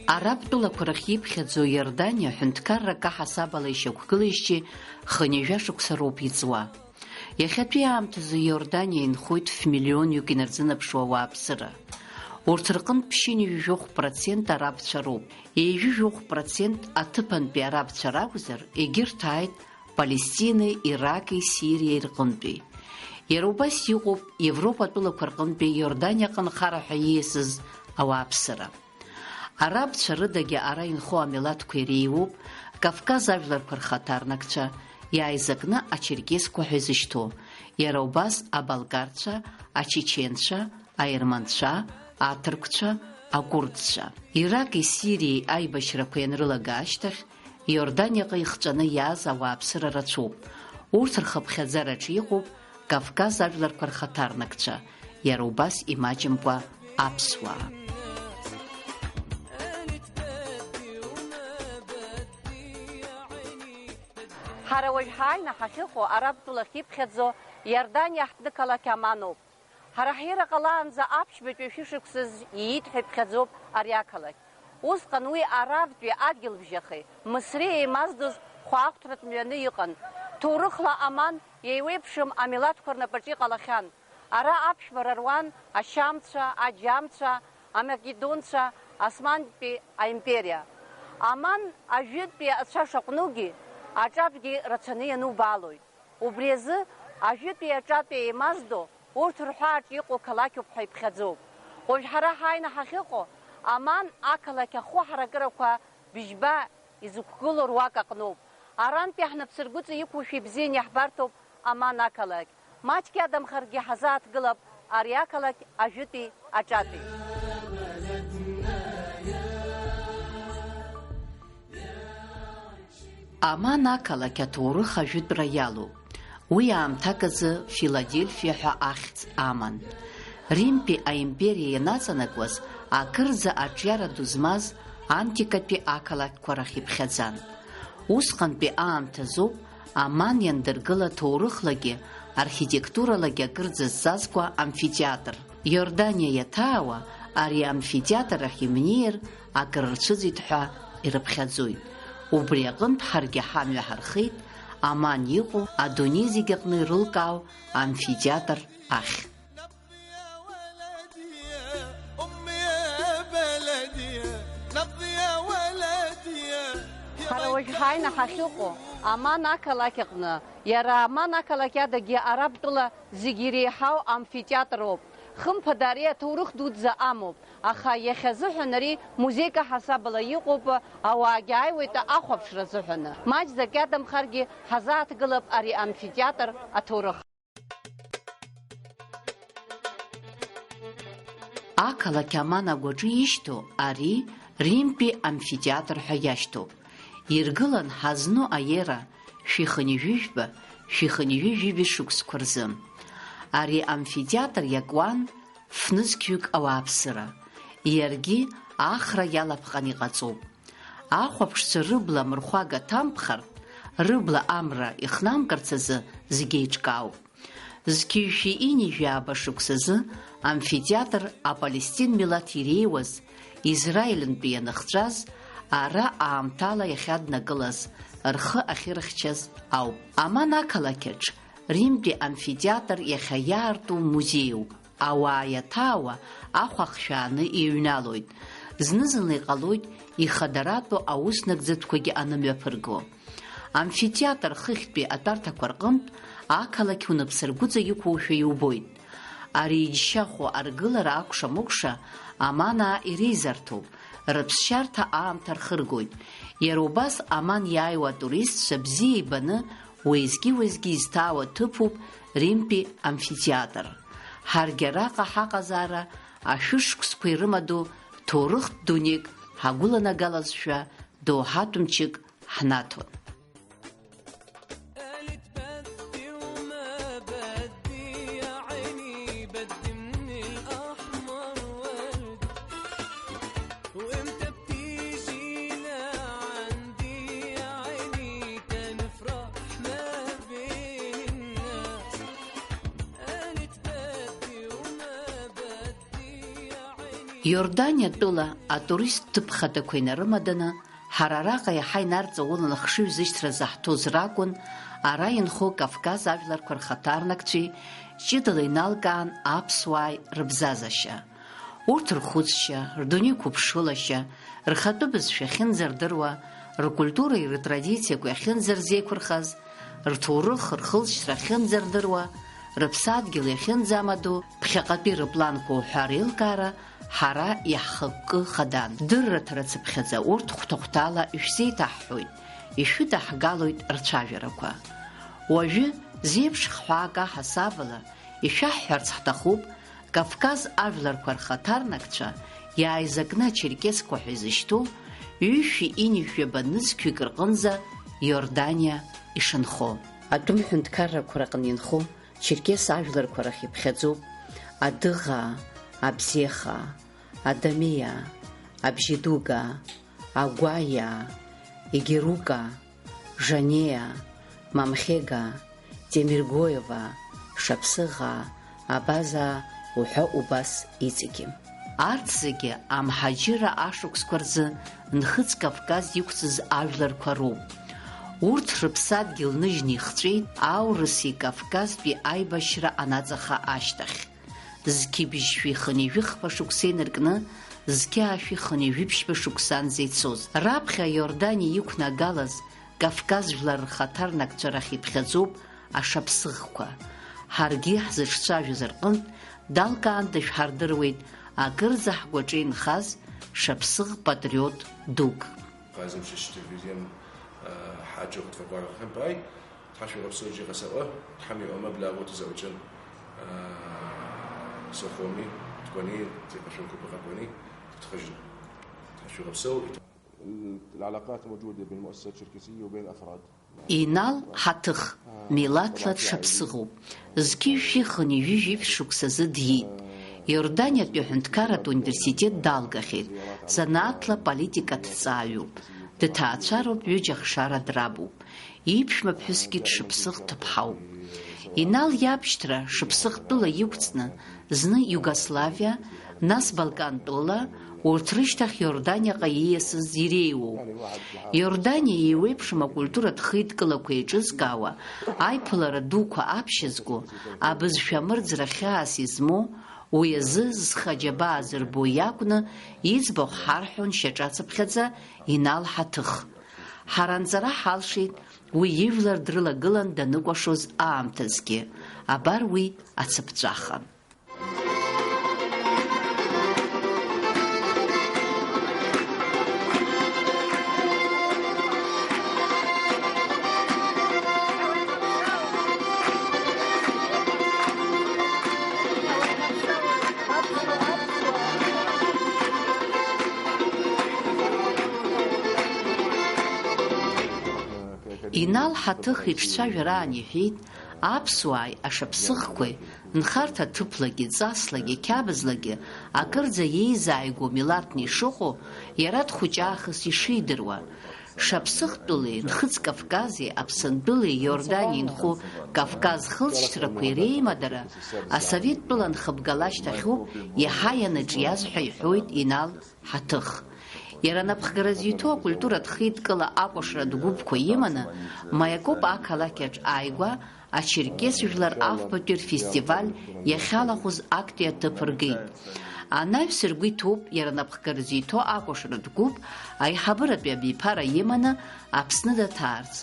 Араб тәылақәа рахь иԥхьаӡоу Иордания ҳәынҭқаррак аҳасабала ишьақәгылеижьҭеи хынҩажәа шықәса роуп иҵуа. Иахьатәи аамҭазы Иордания инхоит ф-миллионҩык инарзынаԥшуа ауааԥсыра. Урҭ рҟынтә 50% арабцәа роуп. 50% аҭыԥантәи арабцәа ракәзар, егьырҭ ааит Палестинеи, Ираки, Сириеи рҟынтәи. Иара убас иҟоуп Европа атәылақәа рҟынтәи Иордания аҟынхара ҳәа ииасыз ауааԥсыра. Арабцәа рыдагьы ара инхо амилаҭқәа иреиуоуп Кавказ ажәларқәа рхаҭарнакцәа, иааизакны ачеркесқәа ҳәа изышьҭоу, иара убас абалкарцәа, ачеченцәа, аерманцәа, аҭырқәцәа, акурдцәа. Ираки, Сириеи аибашьрақәа ианрылага ашьҭахь, Иорданиаҟа ихҵәаны иааз ауааԥсыра рацәоуп. Урҭ рхыԥхьаӡараҿы иҟоуп Кавказ ажәларқәа рхаҭарнакцәа, иара убас имаҷымкәа аԥсуаа. Ҳара уажә ҳааины ҳахьыҟоу араб тәылахь иԥхьаӡо Иордания ҳҭнықалақь Аманоуп. Ҳара ҳира ҟалаанӡа аԥшьбатәи шәышықәсаз иит ҳәа иԥхьаӡоуп ари ақалақь. Усҟан уи арабтәи адгьылбжьахеи Мысреи еимаздоз хәаахәҭратә мҩаны иҟан. Ҭоурыхла Аман еиуеиԥшым амилаҭқәа рнапаҿы иҟалахьан. Ара аԥшәмара руан ашьамцәа, аџьамцәа, амакедонцәа, Османтәи аимпериа. Аман ажәытәтәи ацәа шаҟнугьы аҿатәгьы рацәаны ианубаалоит. Убри азы ажәытәи аҿатәи еимаздо урҭ рҳәааҿ иҟоу қалақьуп ҳәа иԥхьаӡоуп. Уажә ҳара ҳааины ҳахьыҟоу Аман ақалақь ахәы ҳаракырақәа быжьба изықәгылоу руак аҟноуп. Арантәи ҳнапсыргәыҵа иқәушәа ибзианы иаҳбарҭоуп Аман ақалақь. Маҷк иадамхаргьы ҳазааҭгылап ари ақалақь ажәытәи аҿатәи. Аман ақалақь аҭоурых ажәытәра иалоуп. Уи аамҭак азы Филадельфиа ҳәа ахьӡ аман. Римтәи аимпериа ианаҵанакуаз акырӡа аҿиара ду змаз антикатәи ақалақьқәа рахь иԥхьаӡан. Усҟантәи аамҭазоуп Аман иандыргыла ҭоурыхлагьы архитектуралагьы акырӡа ззазкуа амфитеатр. Иордания иаҭаауа ари амфитеатр ахь имнеир акыр рцәыӡит ҳәа ирыԥхьаӡоит. Убри аҟынтә ҳаргьы ҳамҩа ҳархеит Аман иҟоу адунеи зегьы аҟны ирылкаау амфитеатр ахь. Ҳара уажә ҳааины ҳахьыҟоу Аман ақалақь аҟны, иара Аман ақалақь адагьы араб тәыла зегьы иреиҳау амфитеатроуп. Хымԥада ари аҭоурых дуӡӡа амоуп, аха иахьазыҳәан ари музеик аҳасабала иҟоуп, ауаагьы ааиуеит ахәаԥшра азыҳәаны. Маҷӡак иадамхаргьы ҳазааҭгылап ари амфитеатр аҭоурых. Ақалақь Аман агәаҿы ишьҭоу ари Римтәи амфитеатр ҳәа иашьҭоуп. Иргылан ҳазну аера шәихынҩыжәба шықәсқәа рзы. Ари амфитеатр иакуан фнызқьҩык ауааԥсыра. Иаргьы ахра иалаԥҟан иҟаҵоуп. Ахәаԥшцәа рыбла мырхәага ҭамԥхартә, рыбла амра ихнамкарц азы зегьы еиҿкаауп. Зқьҩшәи инижәааба шықәсазы амфитеатр апалестин милаҭ иреиуаз, Израильнтәи ианыхҵәаз, ара аамҭала иахьаднакылаз, рхы ахьырхьчаз ауп. Аман ақалақьаҿ Римтәи амфитеатр иахьа иаарту музеиуп. Ауаа иаҭаауа ахәа хшәааны иҩналоит. Зны-зынла иҟалоит ихадаратәу аус нагӡатәқәагьы анымҩаԥырго. Амфитеатр хыхьтәи атәарҭақәа рҟынтә ақалақь унапсыргәыҵа иқәушәа иубоит. Ари иџьшьахәу аргылара акәша-мыкәша Аманаа иреизарҭоуп. Рыԥсшьарҭа аамҭа рхыргоит. Иара убас Аман иааиуа атуристцәа бзиа ибаны уеизгьы-уеизгьы изҭаау аҭыԥуп Римтәи амфитеатр. Ҳаргьы араҟа ҳаҟазаара ашәышықәсқәа ирымаду ҭоурыхтә дунеик ҳагәыланагалазшәа доуҳатә мчык ҳнаҭон. Иордания тәыла атурист ҭыԥхадақәа инарымаданы, ҳара араҟа иаҳа инарҵауланы хшыҩ зышьҭразы ҳҭоз ракәын, ара инхо Кавказ ажәларқәа рхаҭарнакцәеи ҷыдала иналкаан аԥсуааи рыбзазашьа. Урҭ рхәыцшьа, рдунеиқәыԥшылашьа, рхатәы бызшәа ахьынӡардыруа, ркультуреи ртрадициақәеи ахьынӡарзеиқәырхаз, рҭоурых, рхылҵшьра ахьынӡардыруа, рыԥсадгьыл иахьынӡамадоу, ԥхьаҟатәи рыпланқәа уҳәа реилкаара ҳара иаҳхыккы хадан. Дырраҭа рацыԥхьаӡа урҭ хәҭа-хәҭала ишәзеиҭаҳҳәоит, ишәыдаҳгалоит рцәажәарақәа. Уажәы зеиԥш хҳәаак аҳасабала ишәаҳҳәарц ҳҭахуп Кавказ ажәларқәа рхаҭарнакцәа иааизакны ачеркесқәа ҳәа изышьҭоу ҩышәи инышәҩаба нызқьҩык рҟынӡа Иордания ишынхо. Атәым ҳәынҭқаррақәа рҟны инхо черкес ажәларқәа рахь иԥхьаӡоуп Адыға, Абзеха, Адамея, Абжьедуга, Агәаиа, Егерука, Жанея, Мамхега, Темиргоева, Шаԥсыӷа, Абаза уҳәа убас иҵегьы. Арҭ зегьы амҳаџьырра ашықәсқәа рзы Нхыҵ Кавказ иқәҵыз ажәларқәа роуп. Урҭ рыԥсадгьыл ныжьны ихҵәеит аурыси Кавказтәи аибашьра анаҵаха ашьҭахь. Зқьы бжьшәа ихынҩажәыхԥа шықәса инаркны, зқьы ашәа ихынҩажәыбжьба шықәсанӡа ицоз. Раԥхьа Иордания иқәнагалаз Кавказ жәлар рхаҭарнакцәа рахь иԥхьаӡоуп ашаԥсыӷқәа. Ҳаргьы ҳзыҿцәажәоз рҟынтә далкаанда шәҳардыруеит акырӡа ҳгәаҿы инхаз шаԥсыӷ патриот дук. العلاقات موجودة بين المؤسسات الشركسية وبين الأفراد. إينال حتخ ميلاتلات شابسغو زكي شيخني يجيب شوكسازı değil. Иордания ҳәынҭқарратә университет далгахьеит, занааҭла политика дҵааҩуп, дҭаацәароуп, ҩыџьа хшара драбуп, иԥшәма ԥҳәысгьы дшыԥсыӷ ҭыԥҳауп. Инал иабшьҭра шыԥсыӷтәыла иқәҵны, зны Иугославиа, нас Балкантәыла, урҭ рышьҭахь Иорданиаҟа ииасыз иреиуоуп. Иордания еиуеиԥшым акультуратә хеидкылақәа еиҿызкаауа, аиԥылара дуқәа аԥшьызго, абызшәа амырӡра хьаас измоу, уи азы зхаџьабаа зырбо иакәны иӡбахә ҳарҳәон шьаҿацыԥхьаӡа Инал Ҳаҭых. Ҳара анҵара ҳалшеит уи ижәлар дрылагылан даныкәашоз аамҭазгьы. Абар уи ацыԥҵәаха. Инал Ҳаҭых иҿцәажәараан иҳәеит, аԥсуааи ашаԥсыӷқәеи нхарҭа ҭыԥлагьы, ҵаслагьы, қьабзлагьы акырӡа иеизааигәоу милаҭны ишыҟоу, иара дхәыҷаахыс ишидыруа. Шаԥсыӷтәылеи, Нхыҵ Кавкази, Аԥсынтәылеи, Иордания инхо Кавказ хылҵшьҭрақәа иреимадара асоветтәыла нхыбгала шьҭахьоуп иаҳа ианаҿиаз ҳәа иҳәоит Инал Ҳаҭых. Иара напхгаразы иҭоу акультуратә хеидкыла акәашаратә гәыԥқәа иманы, Маиакоп ақалақьаҿ ааигәа ачеркес жәлар афбатәи рфестиваль иахьалахәыз актәи аҭыԥ ргеит. Анаҩс ргәы иҭоуп иара напхгаразы иҭоу акәашаратә гәыԥ аиҳабыратәи абиԥара иманы Аԥсны даҭаарц,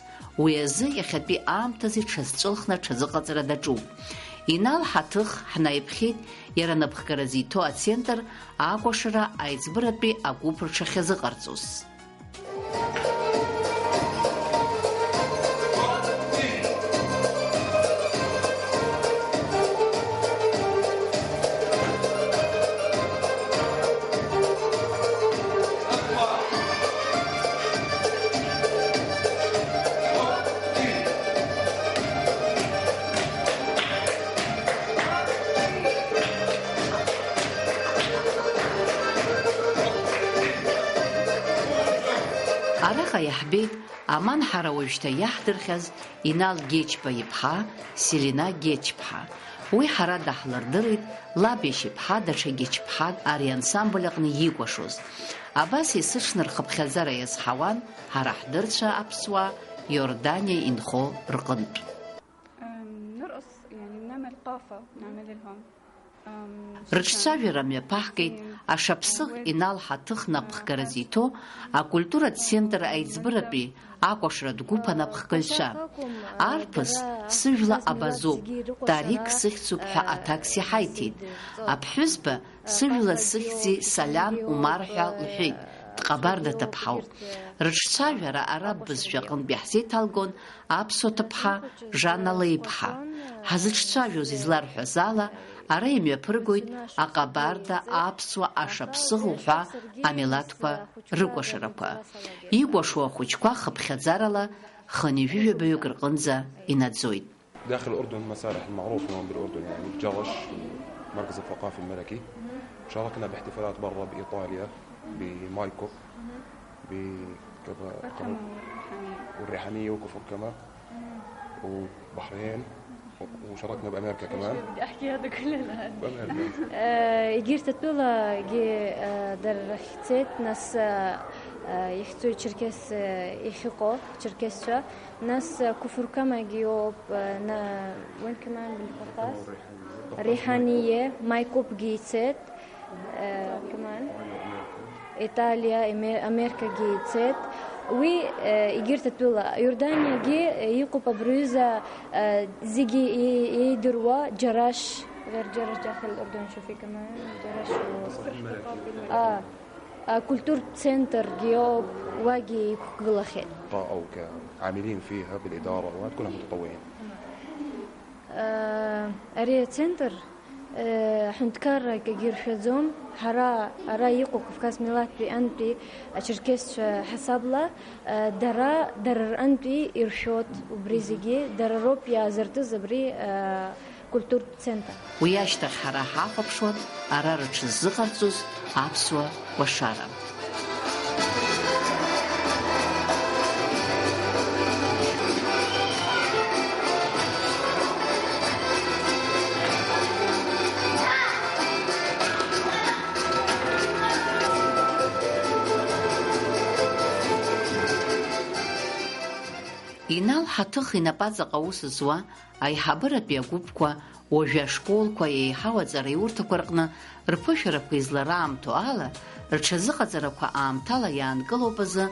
уи азы иахьатәи аамҭазы иҽазҵәылхны аҽазыҟаҵара даҿуп. Инал Ҳаҭых ҳнаиԥхьеит иара напхгаразы иҭоу ацентр акәашара аиҵбыратәи агәыԥ рҽахьазыҟарҵоз. Араҟа иаҳбеит аман ҳара уажәшьҭа иаҳдырхьаз Инал Гечба иԥҳа Селина Гечԥҳа. Уи ҳара даҳлырдырит лаб ишьыԥҳа даҽагьы чԥҳак ари ансамбль аҟны иикәашоз. Абас есыҽны рхыԥхьаӡара иазҳауан ҳара ҳдырцәа аԥсуаа Иордания инхо рҟынтә. نرقص يعني بنعمل قافة نعمل لهم Рыҿцәажәара мҩаԥаҳгеит ашаԥсыӷ иналҳаҭых напхгара иҭоу акультуратә центр аиҵбыратәи акәашаратә гәыԥ анапхгаҩцәа. Арԥыс сыжәла абазоуп, Тарик сыхьӡуп ҳәа аҭакс иҳаиҭеит. Аԥҳәызба сыжәла сыхьӡи Салиам Умар ҳәа лҳәеит. Дҟабарда ҭыԥҳауп. Рыҿцәажәара араб бызшәа аҟнытә иаҳзеиҭалгон аԥсуа ҭыԥҳа Жана Леиԥҳа. Ҳазыҿцәажәоз изларҳәаз ала, ара имҩаԥыргоит аҟабарда аԥсуа ашаԥсыӷ уҳәа амилаҭқәа рыкәашарақәа. Икәашо ахәыҷқәа хыԥхьаӡарала хынҩажәижәабаҩык рҟынӡа инаӡоит. داخل الأردن مسارح المعروفة هون بالأردن يعني جرش المركز الثقافي الملكي. شاركنا باحتفالات برا بإيطاليا بمايكو والريحانية وكفر كمان وبحرين وشاركنا بأمريكا كمان. بدي أحكي هذا كله الآن بأمريكا. Игирт тула ги дархцет нас ихцуй черкес ихико черкесча нас куфуркама гиоп на وين كمان بالقرطاس ريحانية مايكوب جيتset كمان إيطاليا أمريكا جيتset وي إجرت تولا يوردانيا جي يقوب بروزا زيجي يدروا جراش غير جراش داخل الأردن شوفي كمان جراش كولتور سنتر جيوب واجي كغلخيل أو كعاملين فيها بالإدارة وهاد كلهم متطوعين. أري سنتر حنتكر كجير شزوم هرا يقو كفكاس ميلاد بي أنتي شركس حسابلا درر أنتي إرشوت وبريزيجي درروبيا زرتز بري كولتور سنتر. وياشتغ ҳара ҳахәаԥшуан ара рыҽыззыҟарҵоз аԥсуа кәашара. Иналҳаҭых инапаҵаҟа аус зуа аиҳабыратәи агәыԥқәа уажәы ашколқәа еиҳау аҵара иурҭақәа рҟны рԥышәарақәа излараамҭо ала, рҽазыҟаҵарақәа аамҭала иаанкылоуп азы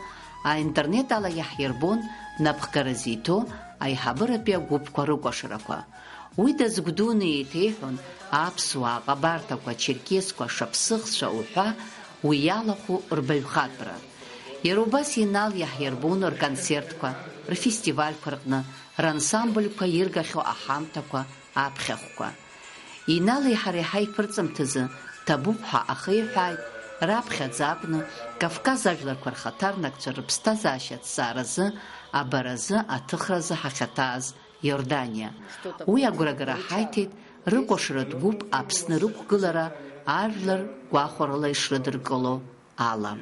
аинтернет ала иаҳирбон напхгара зиҭоу аиҳабыратәи агәыԥқәа рыкәашарақәа. Уи дазгәдуны еиҭеиҳәон аԥсуаа, аҟабарҭақәа, ачеркесқәа, ашаԥсыӷцәа уҳәа уи иалахәу рбаҩхатәра. Иара убас Инал иаҳирбон рконцертқәа, рфестивальқәа рҟны, рансамбльқәа иргахьоу аҳамҭақәа, аԥхьахәқәа. Инали ҳареи ҳаиԥырҵымҭазы ҭабуп ҳәа ахеиҳәааит раԥхьаӡа акәны Кавказ ажәларқәа рхаҭарнакцәа рыԥсҭазаашьа ҭҵааразы, абаразы, аҭыхразы ҳахьаҭааз Иордания. Уи агәрагара ҳаиҭеит рыкәашаратә гәыԥ Аԥсны рықәгылара ажәлар гәахәарыла ишрыдыркыло ала.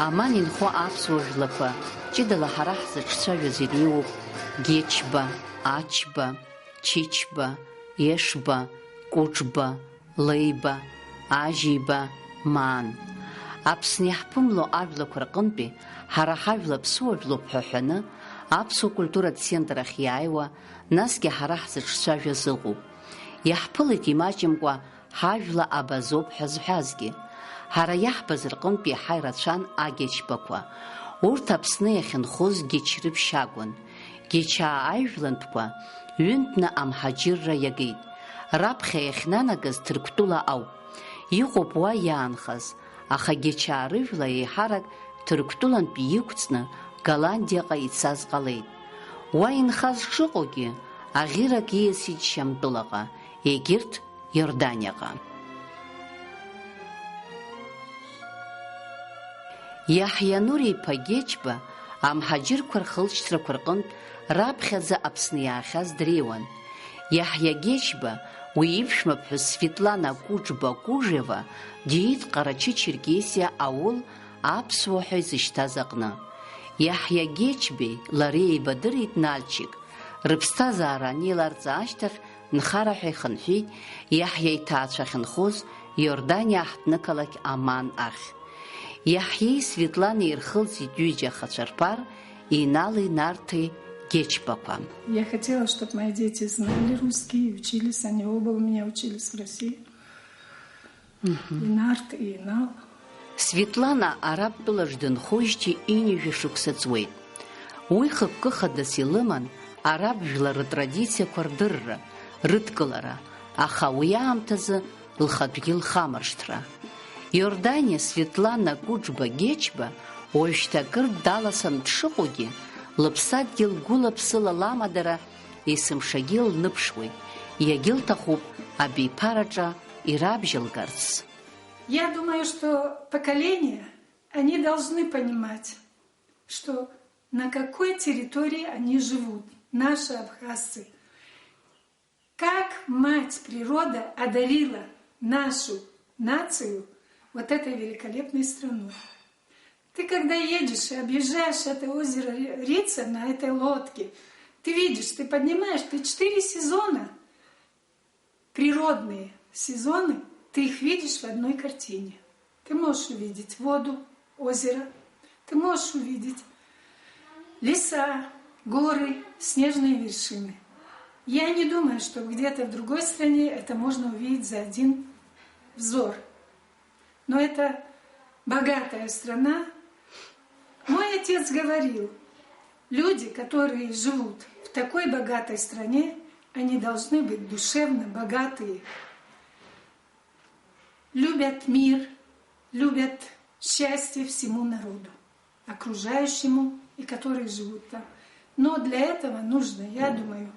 Аман инхо аԥсуа жәлақәа ҷыдала ҳара ҳзыҿцәажәоз иреиуоуп Гечба, Ачба, Чичба, Ешба, Кәыҿба, Леиба, Ажьиба, Маан. Аԥсны иаҳԥымло ажәлақәа рҟынтәи ҳара ҳажәла ԥсуа жәлоуп ҳәа ҳәаны аԥсуа культуратә центр ахь иааиуа, насгьы ҳара ҳзыҿцәажәаз ыҟоуп. Иаҳԥылеит имаҷымкәа ҳажәла абазоуп ҳәа зҳәазгьы. Ҳара иаҳбаз рҟынтәи иаҳа ирацәан агечбақәа. Урҭ Аԥсны иахьынхоз Гечрыԥшь акәын. Гечаа аижәлантәқәа ҩынтәны амҳаџьырра иагеит. Раԥхьа иахьнанагаз Ҭырқәтәыла ауп. Иҟоуп уа иаанхаз, аха Гечаа рыжәла еиҳарак Ҭырқәтәылантәи иқәҵны Голландиаҟа ицаз ҟалеит. Уа инхаз шыҟоугьы аӷьырак ииасит Шьамтәылаҟа, егьырҭ Иорданиаҟа. Иаҳианур-иԥа Гечба амҳаџьырқәа рхылҵшьҭрақәа рҟынтә раԥхьаӡа Аԥсны иаахьаз дреиуан. Иаҳиа Гечба уи иԥшәмаԥҳәыс Светлана Куџба-Кужева диит Ҟарачы-Черкесиа аул аԥсуа ҳәа изышьҭаз аҟны. Иаҳиа Гечбеи лареи еибадырит Нальчик. Рыԥсҭазаара анеиларҵа ашьҭахь нхара ҳәа ихынҳәит Иаҳиа иҭаацәа ахьынхоз Иорданиа аҳҭнықалақь Аман ахь. Иаҳиеи Светланеи ирхылҵит ҩыџьа ахацәа Инали Нарҭи Гечбақәа. Я хотела, чтобы мои дети знали русский и учились. Они оба у меня учились в России. И Нарт, и Инал. Светлана арабтәылаҿ дынхоижьҭеи инижә шықәса ҵуеит. Уи хықәкы-хадас илыман араб жәлар ртрадициақәа рдырра, рыдкылара, аха уи аамҭазы лхатәгьы лхамыршҭра. Иордания Светлана Куџба-Гечба уажәшьҭа акыр даласан дшыҟоугьы, лыԥсадгьыл гәыла-ԥсыла ламадара есымшагьы лныԥшуеит, иагьылҭахуп абиԥараҿы ирабжьылгарц. Я думаю, что поколения, они должны понимать, что на какой территории они живут, наши абхазцы. Как мать природа одарила нашу нацию вот этой великолепной страной. Ты когда едешь и объезжаешь это озеро Рица на этой лодке, ты видишь, ты поднимаешь, ты 4 сезона, природные сезоны, ты их видишь в одной картине. Ты можешь увидеть воду, озеро, ты можешь увидеть леса, горы, снежные вершины. Я не думаю, что где-то в другой стране это можно увидеть за один взор. Но это богатая страна. Мой отец говорил, люди, которые живут в такой богатой стране, они должны быть душевно богатые. Любят мир, любят счастье всему народу, окружающему и которые живут там. Но для этого нужно, я думаю,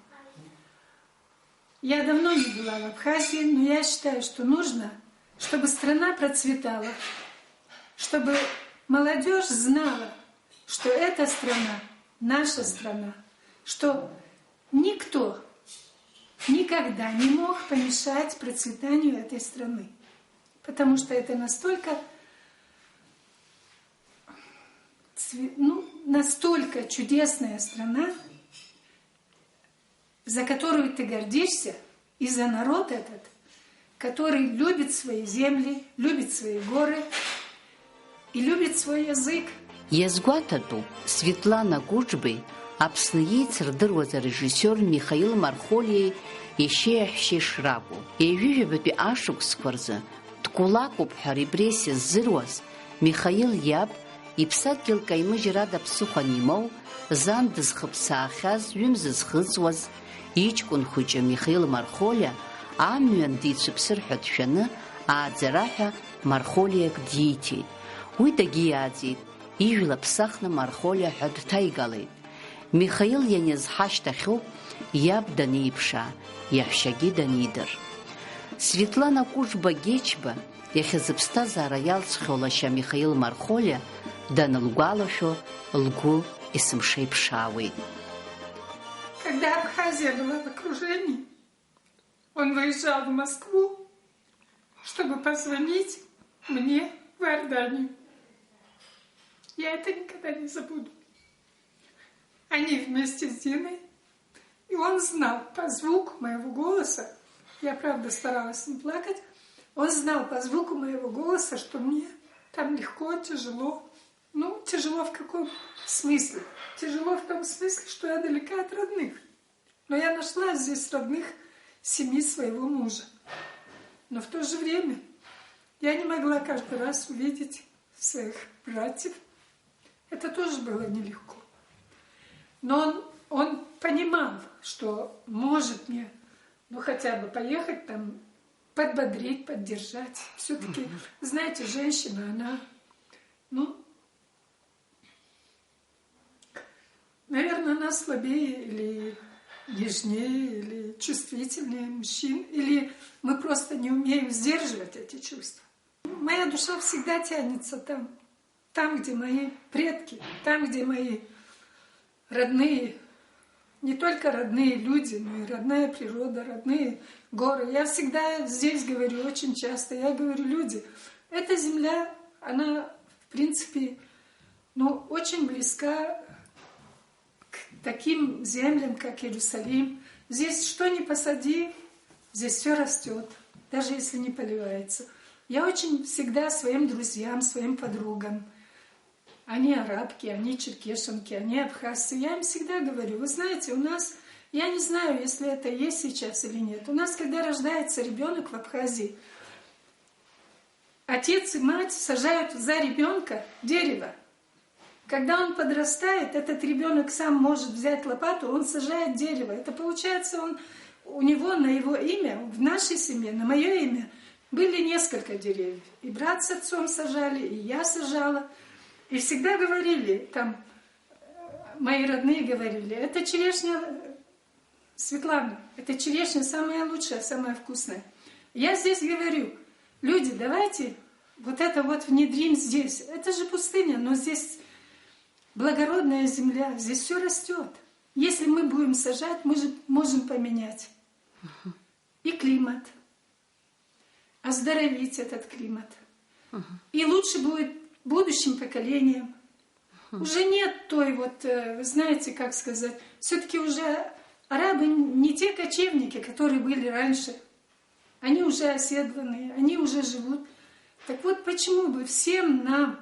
я давно не была в Абхазии, но я считаю, что нужно, чтобы страна процветала, чтобы молодежь знала, что эта страна, наша страна, что никто никогда не мог помешать процветанию этой страны. Потому что это настолько, настолько чудесная страна, за которую ты гордишься, и за народ этот, который любит свои земли, любит свои горы и любит свой язык. Иазгәаҭатәуп Светлана Куџбеи Аԥсны иеиц рдыруаз арежиссиор Михаил Мархолиеи ишьеиаҳәшьеи шракәу. Еиҩыжәабатәи ашықәсқәа рзы дкәылакуп ҳәа репрессиа ззыруаз Михаил иаб иԥсадгьыл каимыжьрада ԥсыхәа анимоу, зан дызхыԥсаахьаз, ҩымза зхыҵуаз иҷкәын хәыҷы Михаил Мархолиа амҩан дицәыԥсыр ҳәа дшәаны ааӡара ҳәа Мархолиак дииҭеит. Уи дагьиааӡеит, ижәла ԥсахны Мархолиа ҳәа дҭаигалеит. Михаил ианизҳашьҭахьоуп иаб даниԥшаа, иаҳәшьагьы данидыр. Светлана Куџба-Гечба иахьазыԥсҭазаара иалҵхьоу лашьа Михаил Мархолиа данылгәалашәо лгәы есымшеиԥшаауеит. Когда Абхазия была в окружении, он выезжал в Москву, чтобы позвонить мне в Иорданию. Я это никогда не забуду. Они вместе с Диной, и он знал по звуку моего голоса, я, правда, старалась не плакать, он знал по звуку моего голоса, что мне там легко, тяжело. Ну, тяжело в каком смысле? Тяжело в том смысле, что я далека от родных. Но я нашла здесь родных семьи своего мужа. Но в то же время я не могла каждый раз увидеть своих братьев. Это тоже было нелегко. Но он понимал, что может мне, хотя бы поехать там, подбодрить, поддержать. Все-таки, знаете, женщина, она, наверное, она слабее или нежнее, или чувствительнее мужчин, или мы просто не умеем сдерживать эти чувства. Моя душа всегда тянется там, там, где мои предки, там, где мои родные, не только родные люди, но и родная природа, родные горы. Я всегда здесь говорю, очень часто, я говорю, люди, эта земля, она, в принципе, очень близка к таким землям, как Иерусалим. Здесь что ни посади, здесь все растет, даже если не поливается. Я очень всегда своим друзьям, своим подругам, они арабки, они черкешенки, они абхазцы, я им всегда говорю, вы знаете, у нас, я не знаю, если это есть сейчас или нет, у нас, когда рождается ребенок в Абхазии, отец и мать сажают за ребенка дерево. Когда он подрастает, этот ребенок сам может взять лопату, он сажает дерево. Это получается, у него на его имя, в нашей семье, на мое имя, были несколько деревьев. И брат с отцом сажали, и я сажала. И всегда говорили, там, мои родные говорили, это черешня, Светлана, это черешня самая лучшая, самая вкусная. Я здесь говорю, люди, давайте вот это вот внедрим здесь. Это же пустыня, но здесь благородная земля, здесь все растет. Если мы будем сажать, мы же можем поменять и климат, оздоровить этот климат. И лучше будет будущим поколениям. Уже нет той вот, вы знаете, как сказать, все-таки уже арабы не те кочевники, которые были раньше. Они уже оседланные, они уже живут. Так вот, почему бы всем нам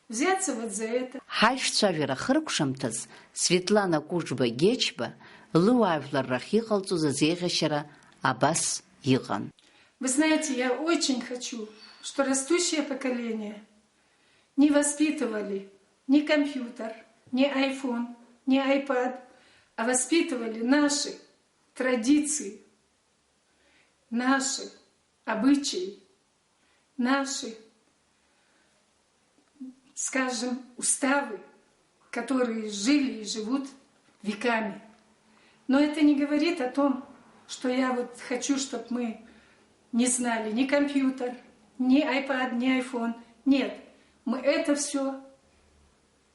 взяться вот за это? Ҳаишцәажәара хыркәшамҭаз Светлана Кәыџьба-Гьечба лыуаажәларрахь иҟалҵоз азеиӷьашьара абас иҟан. Вы знаете, я очень хочу, что растущее поколение не воспитывали ни компьютер, ни iPhone, ни iPad, а воспитывали наши традиции, наши обычаи, наши, скажем, уставы, которые жили и живут веками. Но это не говорит о том, что я вот хочу, чтобы мы не знали ни компьютер, ни iPad, ни iPhone. Нет, мы это все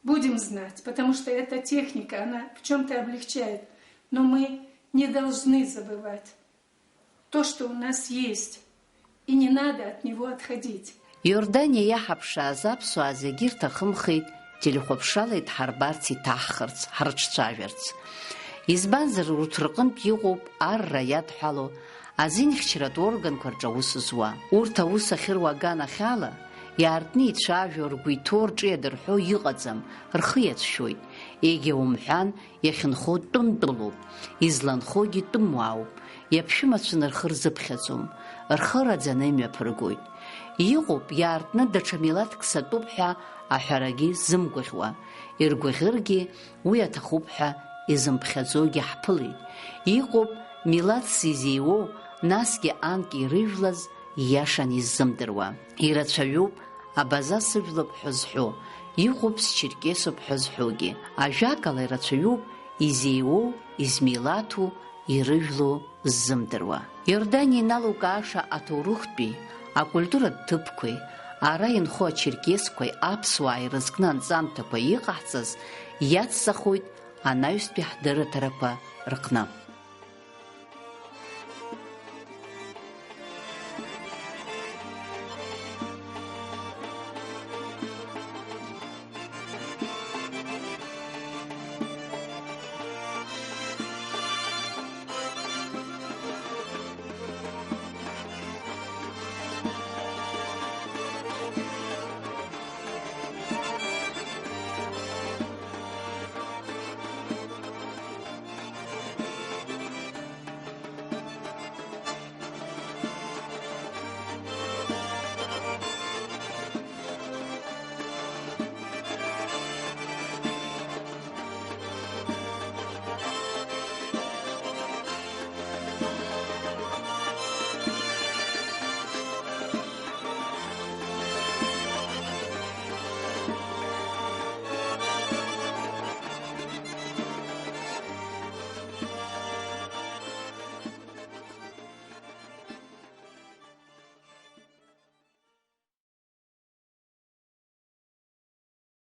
будем знать, потому что эта техника, она в чем-то облегчает. Но мы не должны забывать то, что у нас есть, и не надо от него отходить. Иордания иаҳаԥшааз аԥсуаа зегьы ирҭахымхеит телехәаԥшрала идҳарбарц иҭаҳхырц, ҳрыҿцәажәарц. Избанзар урҭ рҟынтә иҟоуп арра иадҳәало азинхьчаратә органқәа рҿы аус зуа. Урҭ аус ахьыруа аганахьала иаартны ицәажәо, ргәы иҭоу, рҿы иадырҳәо иҟаӡам, рхы иацәшәоит. Егьа умҳәан, иахьынхо тәымтәылоуп, изланхогьы тәымуаауп, иаԥшәымацәаны рхы рзыԥхьаӡом, рхы раӡаны имҩаԥыргоит. Иҟоуп иаартны даҽа милаҭк сатәуп ҳәа аҳәарагьы зымгәаӷьуа, иргәаӷьыргьы уи аҭахуп ҳәа изымԥхьаӡогьы ҳԥылеит. Иҟоуп милаҭс изеиуоу, насгьы анк ирыжәлаз иашан иззымдыруа. Ирацәаҩуп абаза сыжәлап ҳәа зҳәо, иҟоуп счеркесуп ҳәа зҳәогьы. Ажәакала ирацәаҩуп изеиуоу, измилаҭу, ирыжәлоу ззымдыруа. Иордания иналукааша аҭоурыхтәи, акультуратә ҭыԥқәеи, ара инхо ачеркесқәеи аԥсуаа ирызкны анҵамҭақәа иҟаҳҵаз иацҵахоит анаҩстәи ҳдырраҭарақәа рҟны.